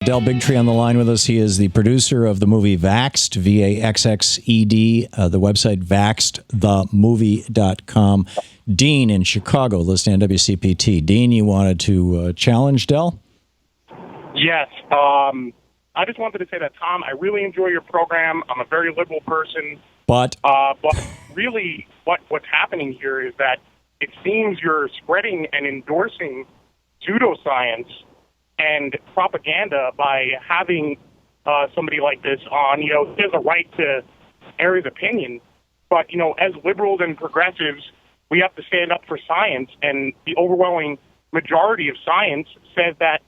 Del Bigtree on the line with us. He is the producer of the movie Vaxxed, V-A-X-X-E-D, the website vaxxedthemovie.com. Dean in Chicago, listening to WCPT. Dean, you wanted to challenge Del? Yes. I just wanted to say that, Tom, I really enjoy your program. I'm a very liberal person. But really what's happening here is that it seems you're spreading and endorsing pseudoscience and propaganda by having somebody like this on. He has a right to air his opinion, but, as liberals and progressives, we have to stand up for science, and the overwhelming majority of science says that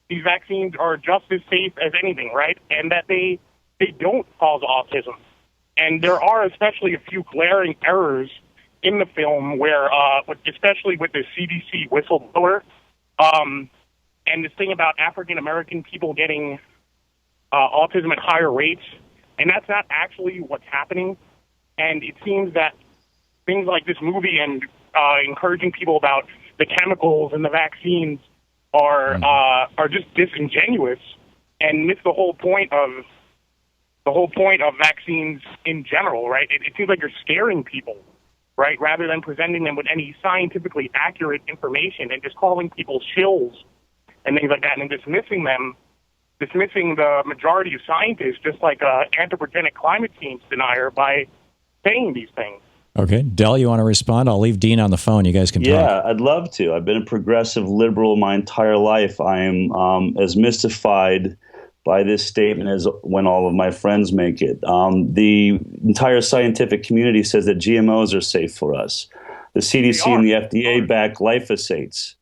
these vaccines are just as safe as anything, right? And that they don't cause autism. And there are especially a few glaring errors in the film where, especially with the CDC whistleblower, and this thing about African-American people getting autism at higher rates, and that's not actually what's happening. And it seems that things like this movie and encouraging people about the chemicals and the vaccines are just disingenuous and miss the whole point of vaccines in general, right? It seems like you're scaring people, right, rather than presenting them with any scientifically accurate information and just calling people shills and things like that, and dismissing the majority of scientists, just like anthropogenic climate change denier, by saying these things. Okay. Del, you want to respond? I'll leave Dean on the phone. You guys can talk. Yeah, I'd love to. I've been a progressive liberal my entire life. I am as mystified by this statement as when all of my friends make it. The entire scientific community says that GMOs are safe for us. The CDC and the FDA back glyphosates.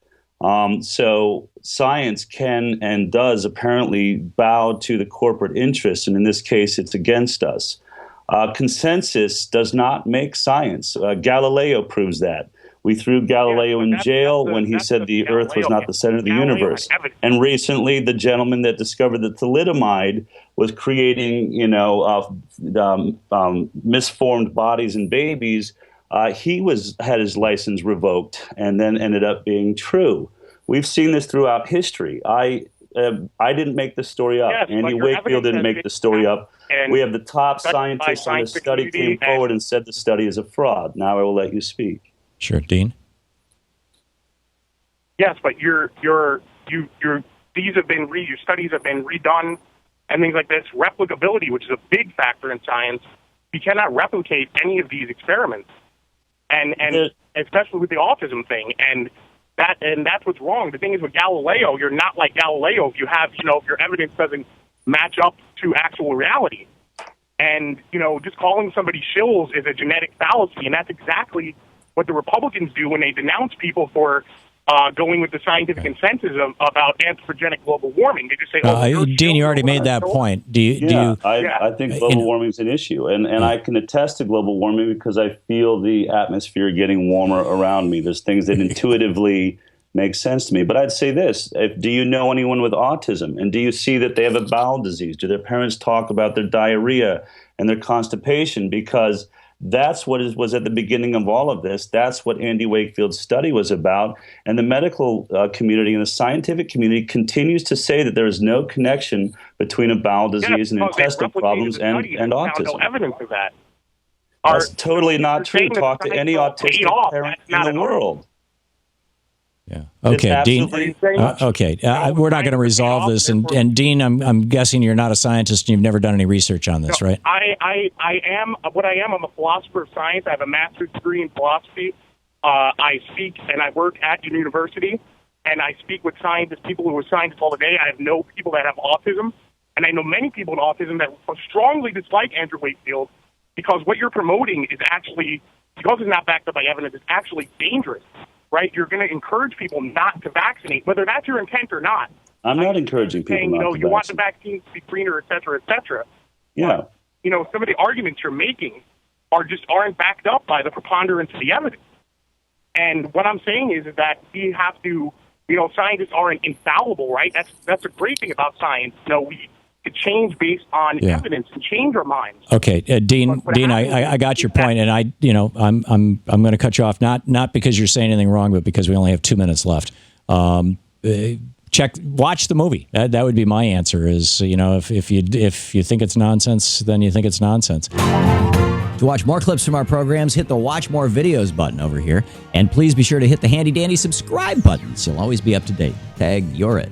So science can and does apparently bow to the corporate interests, and in this case, it's against us. Consensus does not make science. Galileo proves that. We threw Galileo in jail when he said the Earth was not the center of the universe. And recently, the gentleman that discovered that thalidomide was creating, misformed bodies in babies, he had his license revoked and then ended up being true. We've seen this throughout history. I didn't make this story up. Yes, Andy Wakefield didn't make the story up. We have the top scientists on this study came forward and said the study is a fraud. Now I will let you speak. Sure, Dean. Yes, but your studies have been redone and things like this. Replicability, which is a big factor in science, you cannot replicate any of these experiments, and especially with the autism thing, and that's what's wrong. The thing is, with Galileo, you're not like Galileo if you have, if your evidence doesn't match up to actual reality. And, just calling somebody shills is a genetic fallacy, and that's exactly what the Republicans do when they denounce people for going with the scientific consensus about anthropogenic global warming. They just say, Dean, you already made that point. I think global warming is an issue, and I can attest to global warming because I feel the atmosphere getting warmer around me. There's things that intuitively make sense to me. But I'd say this, do you know anyone with autism? And do you see that they have a bowel disease? Do their parents talk about their diarrhea and their constipation? Because that's what was at the beginning of all of this. That's what Andy Wakefield's study was about. And the medical community and the scientific community continues to say that there is no connection between a bowel disease and intestinal problems and autism. No evidence of that. That's totally not true. Talk to any autistic parent in the world. Yeah. Okay, Dean. We're not going to resolve this. And Dean, I'm guessing you're not a scientist and you've never done any research on this, right? I am. What I am, I'm a philosopher of science. I have a master's degree in philosophy. I speak and I work at university, and I speak with scientists, people who are scientists all the day. I know people that have autism, and I know many people with autism that strongly dislike Andrew Wakefield because what you're promoting is actually, because it's not backed up by evidence, it's actually dangerous. Right, you're going to encourage people not to vaccinate, whether that's your intent or not. I'm not encouraging people not to vaccinate. You want the vaccines to be greener, et cetera, et cetera. Yeah. But, some of the arguments you're making aren't backed up by the preponderance of the evidence. And what I'm saying is that we have to, scientists aren't infallible, right? That's a great thing about science. We could change based on evidence and change our minds. Okay, Dean, I got your point, and I'm going to cut you off not because you're saying anything wrong, but because we only have 2 minutes left. watch the movie. That would be my answer. Is if you think it's nonsense, then you think it's nonsense. To watch more clips from our programs, hit the Watch More Videos button over here, and please be sure to hit the handy dandy subscribe button so you'll always be up to date. Tag, you're it.